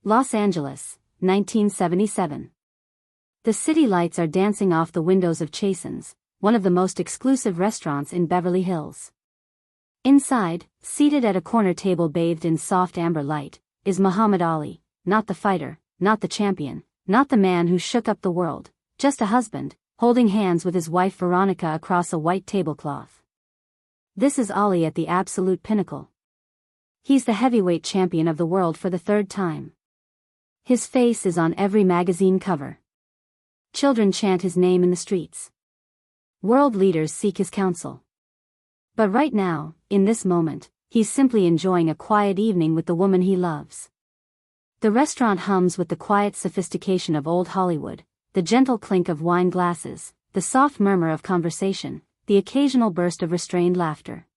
Los Angeles, 1977. The city lights are dancing off the windows of Chasen's, one of the most exclusive restaurants in Beverly Hills. Inside, seated at a corner table bathed in soft amber light, is Muhammad Ali, not the fighter, not the champion, not the man who shook up the world, just a husband, holding hands with his wife Veronica across a white tablecloth. This is Ali at the absolute pinnacle. He's the heavyweight champion of the world for the third time. His face is on every magazine cover. Children chant his name in the streets. World leaders seek his counsel. But right now, in this moment, he's simply enjoying a quiet evening with the woman he loves. The restaurant hums with the quiet sophistication of old Hollywood, the gentle clink of wine glasses, the soft murmur of conversation, the occasional burst of restrained laughter.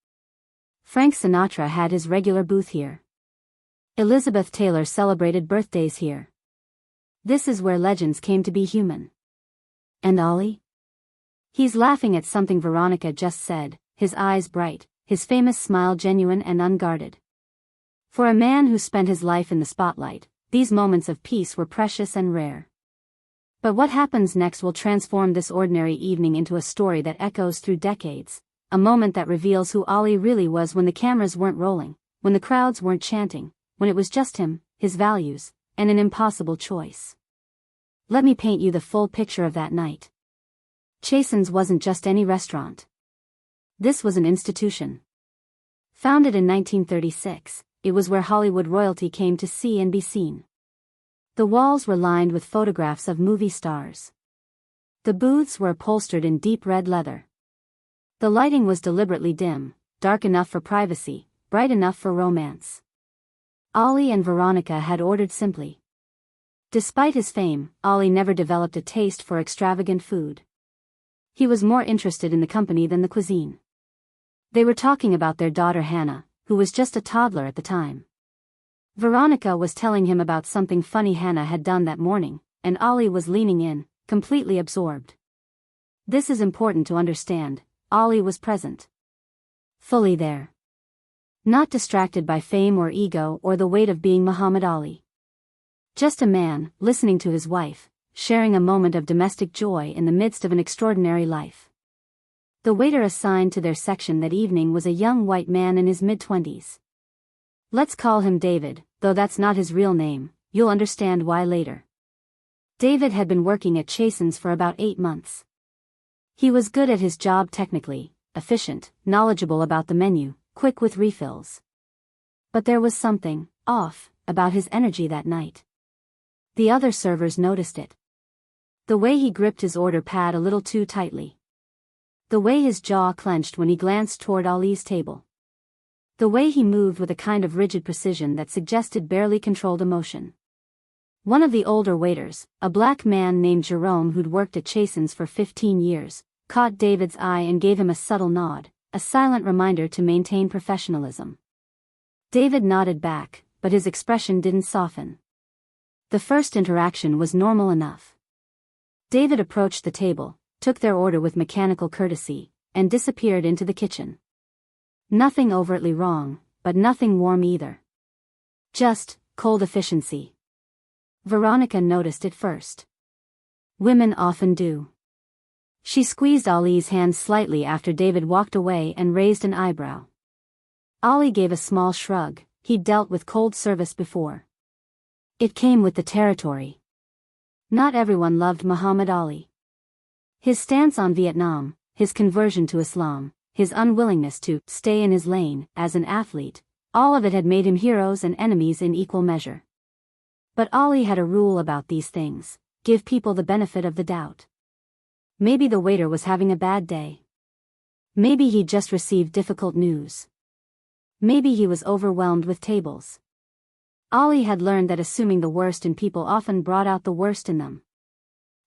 Frank Sinatra had his regular booth here. Elizabeth Taylor celebrated birthdays here. This is where legends came to be human. And Ali? He's laughing at something Veronica just said, his eyes bright, his famous smile genuine and unguarded. For a man who spent his life in the spotlight, these moments of peace were precious and rare. But what happens next will transform this ordinary evening into a story that echoes through decades, a moment that reveals who Ali really was when the cameras weren't rolling, when the crowds weren't chanting, when it was just him, his values, and an impossible choice. Let me paint you the full picture of that night. Chasen's wasn't just any restaurant. This was an institution. Founded in 1936, it was where Hollywood royalty came to see and be seen. The walls were lined with photographs of movie stars. The booths were upholstered in deep red leather. The lighting was deliberately dim, dark enough for privacy, bright enough for romance. Ali and Veronica had ordered simply. Despite his fame, Ali never developed a taste for extravagant food. He was more interested in the company than the cuisine. They were talking about their daughter Hannah, who was just a toddler at the time. Veronica was telling him about something funny Hannah had done that morning, and Ali was leaning in, completely absorbed. This is important to understand, Ali was present. Fully there. Not distracted by fame or ego or the weight of being Muhammad Ali. Just a man, listening to his wife, sharing a moment of domestic joy in the midst of an extraordinary life. The waiter assigned to their section that evening was a young white man in his mid-20s. Let's call him David, though that's not his real name, you'll understand why later. David had been working at Chasen's for about 8 months. He was good at his job technically, efficient, knowledgeable about the menu, quick with refills. But there was something off about his energy that night. The other servers noticed it. The way he gripped his order pad a little too tightly. The way his jaw clenched when he glanced toward Ali's table. The way he moved with a kind of rigid precision that suggested barely controlled emotion. One of the older waiters, a black man named Jerome who'd worked at Chasen's for 15 years, caught David's eye and gave him a subtle nod, a silent reminder to maintain professionalism. David nodded back, but his expression didn't soften. The first interaction was normal enough. David approached the table, took their order with mechanical courtesy, and disappeared into the kitchen. Nothing overtly wrong, but nothing warm either. Just cold efficiency. Veronica noticed it first. Women often do. She squeezed Ali's hand slightly after David walked away and raised an eyebrow. Ali gave a small shrug, he'd dealt with cold service before. It came with the territory. Not everyone loved Muhammad Ali. His stance on Vietnam, his conversion to Islam, his unwillingness to stay in his lane as an athlete, all of it had made him heroes and enemies in equal measure. But Ali had a rule about these things: give people the benefit of the doubt. Maybe the waiter was having a bad day. Maybe he'd just received difficult news. Maybe he was overwhelmed with tables. Ali had learned that assuming the worst in people often brought out the worst in them.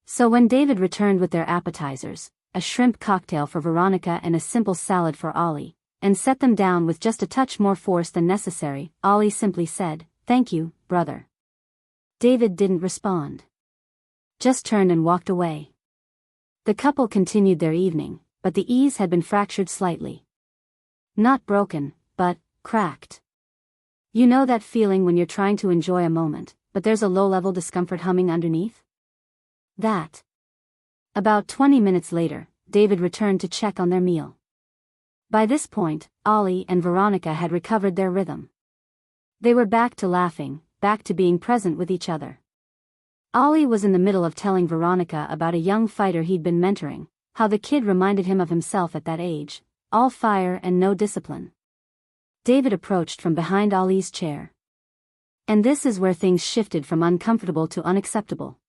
So when David returned with their appetizers, a shrimp cocktail for Veronica and a simple salad for Ali, and set them down with just a touch more force than necessary, Ali simply said, "Thank you, brother." David didn't respond. Just turned and walked away. The couple continued their evening, but the ease had been fractured slightly. Not broken, but cracked. You know that feeling when you're trying to enjoy a moment, but there's a low-level discomfort humming underneath? That. About 20 minutes later, David returned to check on their meal. By this point, Ollie and Veronica had recovered their rhythm. They were back to laughing, back to being present with each other. Ollie was in the middle of telling Veronica about a young fighter he'd been mentoring, how the kid reminded him of himself at that age, all fire and no discipline. David approached from behind Ollie's chair. And this is where things shifted from uncomfortable to unacceptable.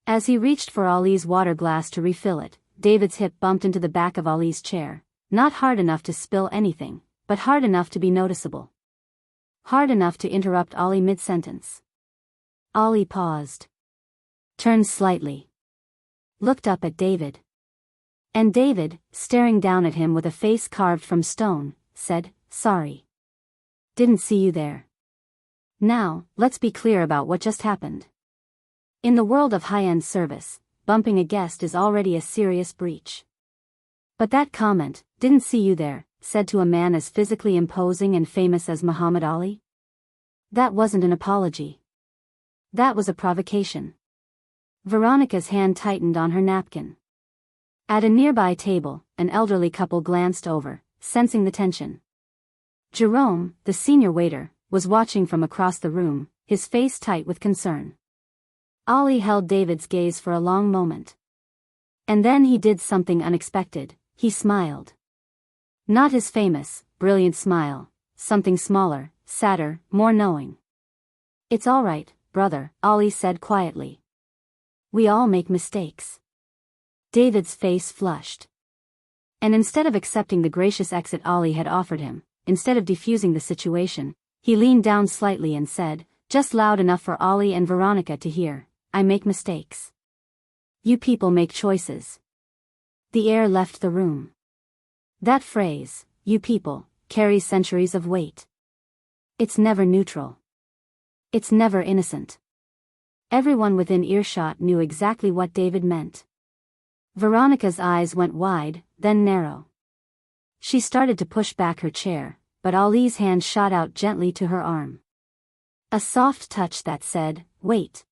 As he reached for Ollie's water glass to refill it, David's hip bumped into the back of Ollie's chair, not hard enough to spill anything, but hard enough to be noticeable. Hard enough to interrupt Ollie mid-sentence. Ollie paused. Turned slightly. Looked up at David. And David, staring down at him with a face carved from stone, said, "Sorry. Didn't see you there." Now, let's be clear about what just happened. In the world of high-end service, bumping a guest is already a serious breach. But that comment, "Didn't see you there," said to a man as physically imposing and famous as Muhammad Ali? That wasn't an apology. That was a provocation. Veronica's hand tightened on her napkin. At a nearby table, an elderly couple glanced over, sensing the tension. Jerome, the senior waiter, was watching from across the room, his face tight with concern. Ollie held David's gaze for a long moment. And then he did something unexpected. He smiled. Not his famous, brilliant smile, something smaller, sadder, more knowing. "It's all right, brother," Ollie said quietly. "We all make mistakes." David's face flushed. And instead of accepting the gracious exit Ollie had offered him, instead of defusing the situation, he leaned down slightly and said, just loud enough for Ollie and Veronica to hear, "I make mistakes. You people make choices." The air left the room. That phrase, "you people," carries centuries of weight. It's never neutral. It's never innocent. Everyone within earshot knew exactly what David meant. Veronica's eyes went wide, then narrow. She started to push back her chair, but Ollie's hand shot out gently to her arm. A soft touch that said, "Wait.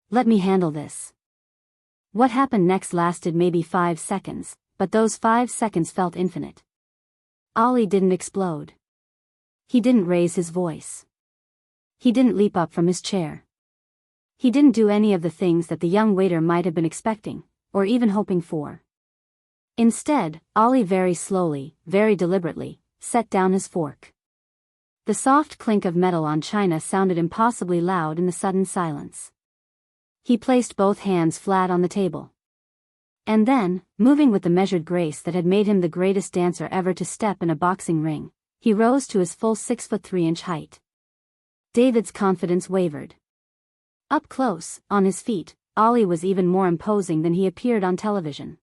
Let me handle this." What happened next lasted maybe 5 seconds, but those 5 seconds felt infinite. Ollie didn't explode. He didn't raise his voice. He didn't leap up from his chair. He didn't do any of the things that the young waiter might have been expecting, or even hoping for. Instead, Ollie very slowly, very deliberately, set down his fork. The soft clink of metal on china sounded impossibly loud in the sudden silence. He placed both hands flat on the table. And then, moving with the measured grace that had made him the greatest dancer ever to step in a boxing ring, he rose to his full 6'3" height. David's confidence wavered. Up close, on his feet, Ollie was even more imposing than he appeared on television.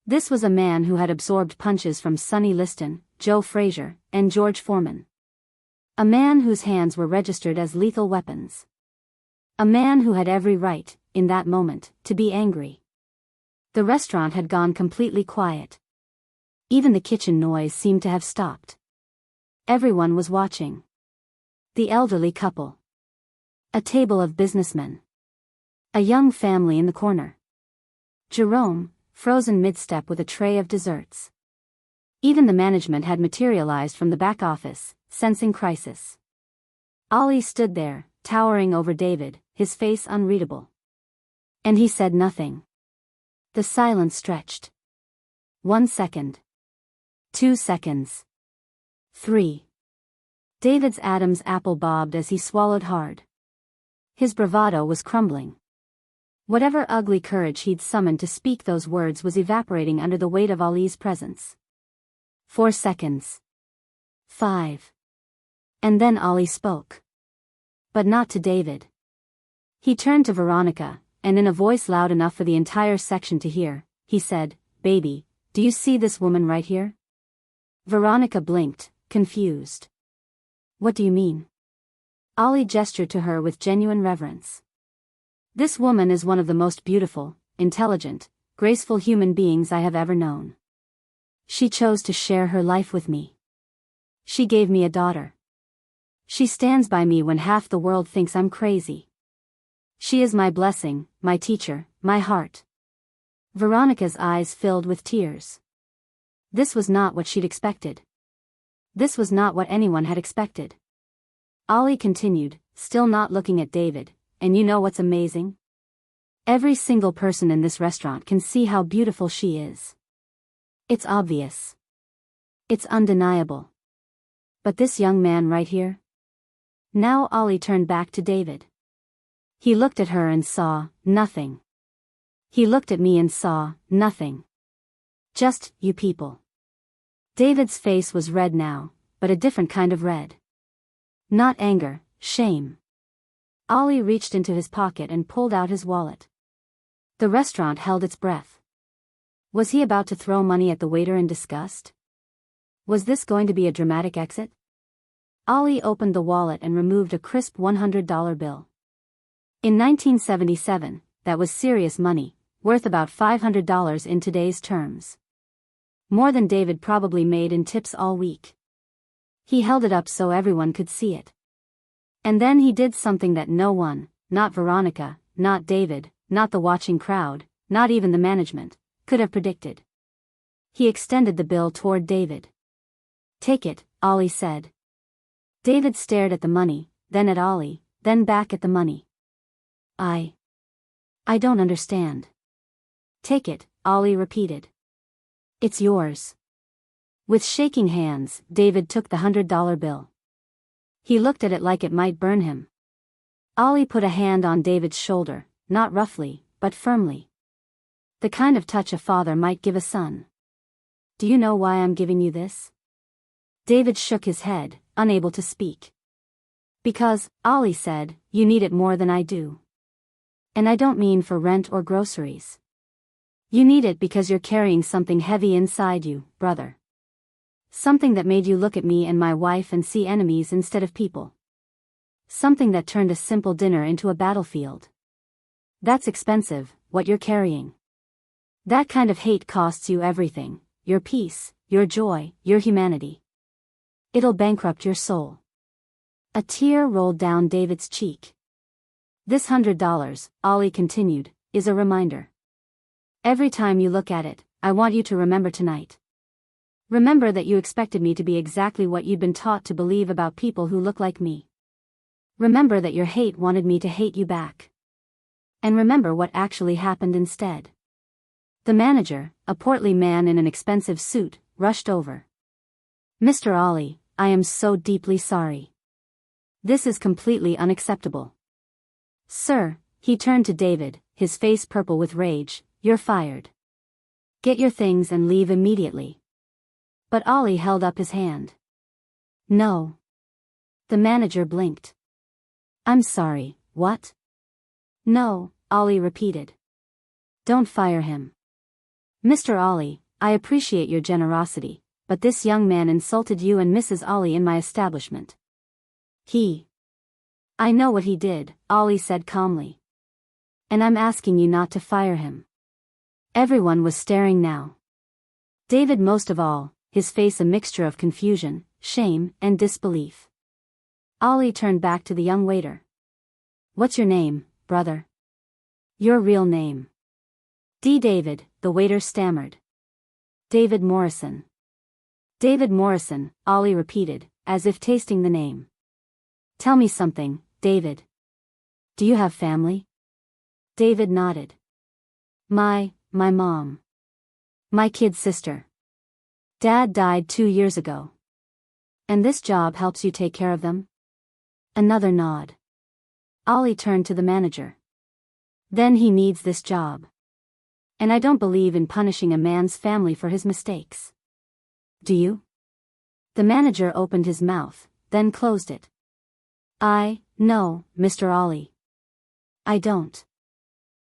This was a man who had absorbed punches from Sonny Liston, Joe Frazier, and George Foreman. A man whose hands were registered as lethal weapons. A man who had every right, in that moment, to be angry. The restaurant had gone completely quiet. Even the kitchen noise seemed to have stopped. Everyone was watching. The elderly couple. A table of businessmen. A young family in the corner. Jerome, frozen mid-step with a tray of desserts. Even the management had materialized from the back office, sensing crisis. Ollie stood there, towering over David, his face unreadable. And he said nothing. The silence stretched. 1 second. 2 seconds. 3. David's Adam's apple bobbed as he swallowed hard. His bravado was crumbling. Whatever ugly courage he'd summoned to speak those words was evaporating under the weight of Ollie's presence. 4 seconds. 5. And then Ollie spoke. But not to David. He turned to Veronica, and in a voice loud enough for the entire section to hear, he said, "Baby, do you see this woman right here?" Veronica blinked, confused. "What do you mean?" Ollie gestured to her with genuine reverence. "This woman is one of the most beautiful, intelligent, graceful human beings I have ever known. She chose to share her life with me. She gave me a daughter. She stands by me when half the world thinks I'm crazy. She is my blessing, my teacher, my heart. Veronica's eyes filled with tears. This was not what she'd expected. This was not what anyone had expected. Ollie continued, still not looking at David, and you know what's amazing? Every single person in this restaurant can see how beautiful she is. It's obvious. It's undeniable. But this young man right here? Now Ollie turned back to David. He looked at her and saw nothing. He looked at me and saw nothing. Just you people. David's face was red now, but a different kind of red. Not anger, shame. Ollie reached into his pocket and pulled out his wallet. The restaurant held its breath. Was he about to throw money at the waiter in disgust? Was this going to be a dramatic exit? Ollie opened the wallet and removed a crisp $100 bill. In 1977, that was serious money, worth about $500 in today's terms. More than David probably made in tips all week. He held it up so everyone could see it. And then he did something that no one, not Veronica, not David, not the watching crowd, not even the management, could have predicted. He extended the bill toward David. Take it, Ollie said. David stared at the money, then at Ollie, then back at the money. I don't understand. Take it, Ollie repeated. It's yours. With shaking hands, David took the $100 bill. He looked at it like it might burn him. Ollie put a hand on David's shoulder, not roughly, but firmly. The kind of touch a father might give a son. Do you know why I'm giving you this? David shook his head, unable to speak. Because, Ollie said, you need it more than I do. And I don't mean for rent or groceries. You need it because you're carrying something heavy inside you, brother. Something that made you look at me and my wife and see enemies instead of people. Something that turned a simple dinner into a battlefield. That's expensive, what you're carrying. That kind of hate costs you everything, your peace, your joy, your humanity. It'll bankrupt your soul. A tear rolled down David's cheek. This $100, Ollie continued, is a reminder. Every time you look at it, I want you to remember tonight. Remember that you expected me to be exactly what you'd been taught to believe about people who look like me. Remember that your hate wanted me to hate you back. And remember what actually happened instead. The manager, a portly man in an expensive suit, rushed over. Mr. Ollie, I am so deeply sorry. This is completely unacceptable. Sir, he turned to David, his face purple with rage, you're fired. Get your things and leave immediately. But Ollie held up his hand. No. The manager blinked. I'm sorry, what? No, Ollie repeated. Don't fire him. Mr. Ollie, I appreciate your generosity, but this young man insulted you and Mrs. Ollie in my establishment. I know what he did, Ollie said calmly. And I'm asking you not to fire him. Everyone was staring now. David most of all, his face a mixture of confusion, shame, and disbelief. Ollie turned back to the young waiter. What's your name, brother? Your real name. David, the waiter stammered. David Morrison. David Morrison, Ollie repeated, as if tasting the name. Tell me something, David. Do you have family? David nodded. My mom. My kid sister. Dad died 2 years ago. And this job helps you take care of them? Another nod. Ollie turned to the manager. Then he needs this job. And I don't believe in punishing a man's family for his mistakes. Do you? The manager opened his mouth, then closed it. No, Mr. Ollie. I don't.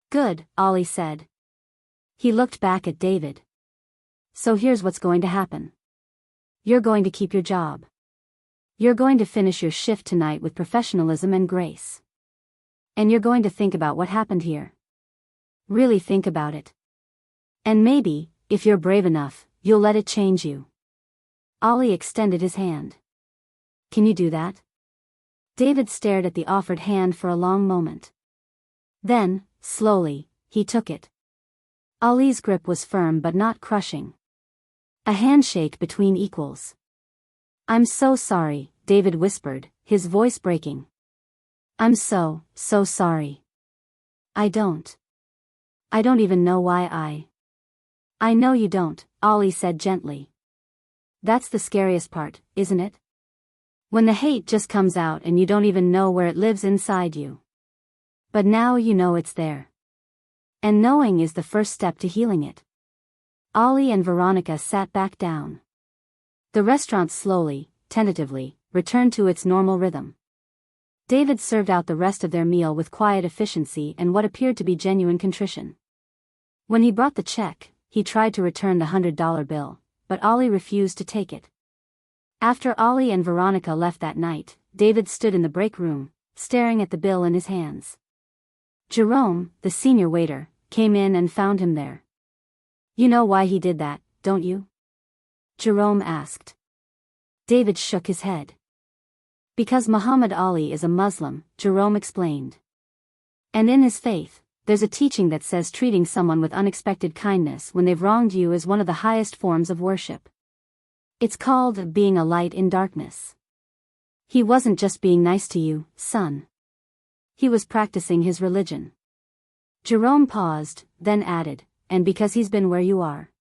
Good, Ollie said. He looked back at David. So here's what's going to happen. You're going to keep your job. You're going to finish your shift tonight with professionalism and grace. And you're going to think about what happened here. Really think about it. And maybe, if you're brave enough, you'll let it change you. Ollie extended his hand. Can you do that? David stared at the offered hand for a long moment. Then, slowly, he took it. Ali's grip was firm but not crushing. A handshake between equals. "I'm so sorry," David whispered, his voice breaking. "I'm so sorry. I don't even know why I know you don't," Ali said gently. "That's the scariest part, isn't it? When the hate just comes out and you don't even know where it lives inside you. But now you know it's there. And knowing is the first step to healing it." Ali and Veronica sat back down. The restaurant slowly, tentatively, returned to its normal rhythm. David served out the rest of their meal with quiet efficiency and what appeared to be genuine contrition. When he brought the check, he tried to return the $100 bill, but Ali refused to take it. After Ali and Veronica left that night, David stood in the break room, staring at the bill in his hands. Jerome, the senior waiter, came in and found him there. "You know why he did that, don't you?" Jerome asked. David shook his head. "Because Muhammad Ali is a Muslim," Jerome explained. "And in his faith, there's a teaching that says treating someone with unexpected kindness when they've wronged you is one of the highest forms of worship. It's called being a light in darkness. He wasn't just being nice to you, son. He was practicing his religion." Jerome paused, then added, "And because he's been where you are."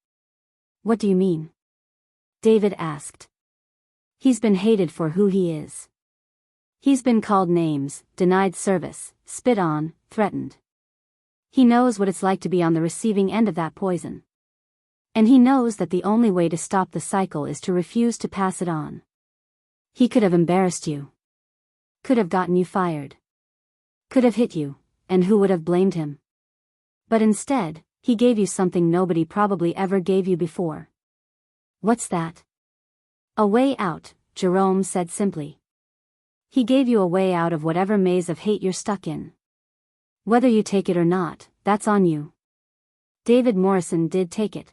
"What do you mean?" David asked. "He's been hated for who he is. He's been called names, denied service, spit on, threatened. He knows what it's like to be on the receiving end of that poison. And he knows that the only way to stop the cycle is to refuse to pass it on. He could have embarrassed you. Could have gotten you fired. Could have hit you, and who would have blamed him? But instead, he gave you something nobody probably ever gave you before." "What's that?" "A way out," Jerome said simply. "He gave you a way out of whatever maze of hate you're stuck in. Whether you take it or not, that's on you." David Morrison did take it.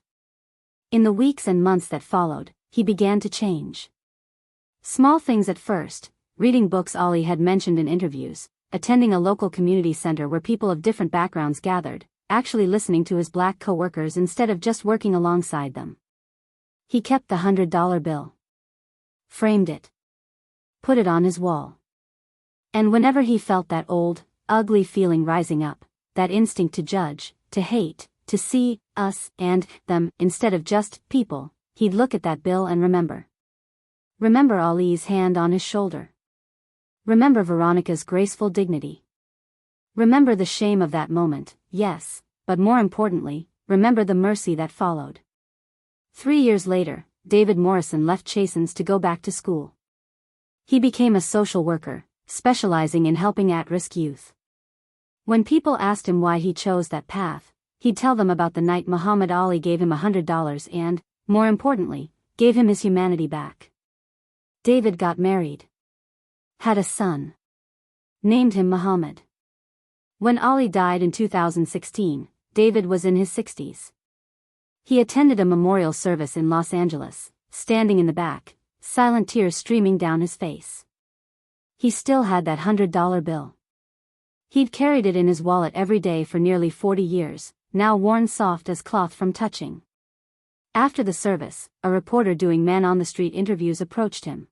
In the weeks and months that followed, he began to change. Small things at first: reading books Ali had mentioned in interviews, attending a local community center where people of different backgrounds gathered, actually listening to his black co-workers instead of just working alongside them. He kept the $100 bill. Framed it. Put it on his wall. And whenever he felt that old, ugly feeling rising up, that instinct to judge, to hate, to see us and them instead of just people, he'd look at that bill and remember. Remember Ali's hand on his shoulder. Remember Veronica's graceful dignity. Remember the shame of that moment, yes, but more importantly, remember the mercy that followed. 3 years later, David Morrison left Chasen's to go back to school. He became a social worker, specializing in helping at-risk youth. When people asked him why he chose that path, he'd tell them about the night Muhammad Ali gave him $100 and, more importantly, gave him his humanity back. David got married. Had a son. Named him Muhammad. When Ali died in 2016, David was in his 60s. He attended a memorial service in Los Angeles, standing in the back, silent tears streaming down his face. He still had that $100 bill. He'd carried it in his wallet every day for nearly 40 years, now worn soft as cloth from touching. After the service, a reporter doing man-on-the-street interviews approached him.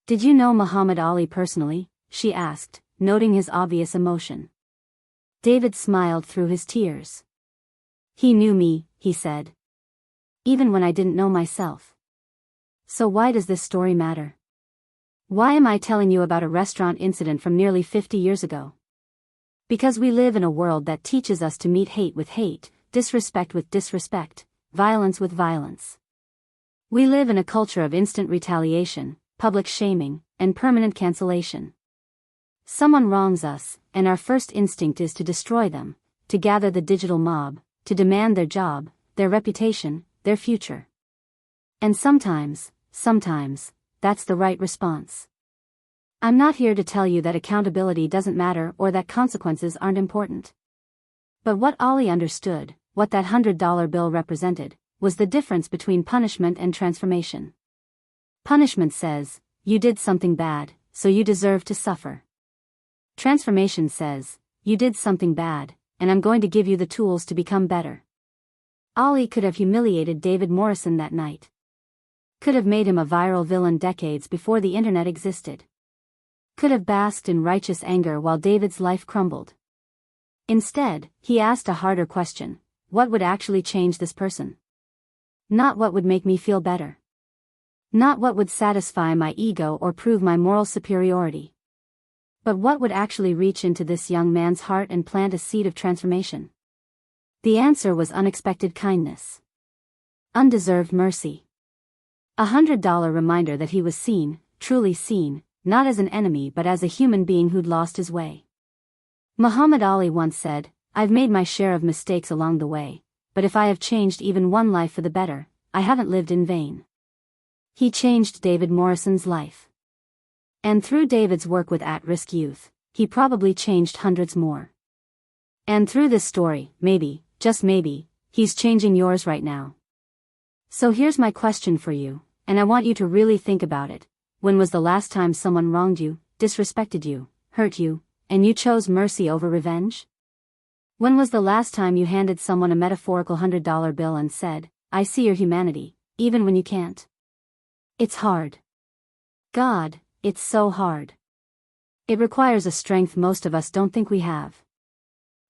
"Did you know Muhammad Ali personally?" she asked, noting his obvious emotion. David smiled through his tears. "He knew me," he said. "Even when I didn't know myself." "So why does this story matter? Why am I telling you about a restaurant incident from nearly 50 years ago? Because we live in a world that teaches us to meet hate with hate, disrespect with disrespect, violence with violence. We live in a culture of instant retaliation, public shaming, and permanent cancellation. Someone wrongs us, and our first instinct is to destroy them, to gather the digital mob, to demand their job, their reputation, their future. And sometimes, that's the right response. I'm not here to tell you that accountability doesn't matter or that consequences aren't important. But what Ali understood, what that $100 bill represented, was the difference between punishment and transformation. Punishment says, you did something bad, so you deserve to suffer. Transformation says, you did something bad, and I'm going to give you the tools to become better. Ollie could have humiliated David Morrison that night. Could have made him a viral villain decades before the internet existed. Could have basked in righteous anger while David's life crumbled. Instead, he asked a harder question: what would actually change this person? Not what would make me feel better. Not what would satisfy my ego or prove my moral superiority. But what would actually reach into this young man's heart and plant a seed of transformation? The answer was unexpected kindness. Undeserved mercy. $100 reminder that he was seen, truly seen, not as an enemy but as a human being who'd lost his way. Muhammad Ali once said, "I've made my share of mistakes along the way, but if I have changed even one life for the better, I haven't lived in vain." He changed David Morrison's life. And through David's work with at-risk youth, he probably changed hundreds more. And through this story, maybe, just maybe, he's changing yours right now. So here's my question for you, and I want you to really think about it. When was the last time someone wronged you, disrespected you, hurt you, and you chose mercy over revenge? When was the last time you handed someone a metaphorical $100 bill and said, "I see your humanity, even when you can't"? It's hard. God, it's so hard. It requires a strength most of us don't think we have.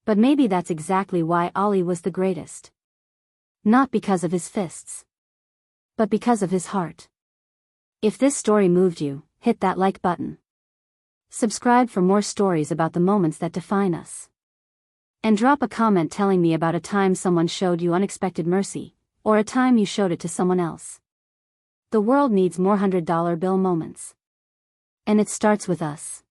But maybe that's exactly why Ali was the greatest. Not because of his fists, but because of his heart. If this story moved you, hit that like button. Subscribe for more stories about the moments that define us. And drop a comment telling me about a time someone showed you unexpected mercy, or a time you showed it to someone else. The world needs more $100 bill moments. And it starts with us.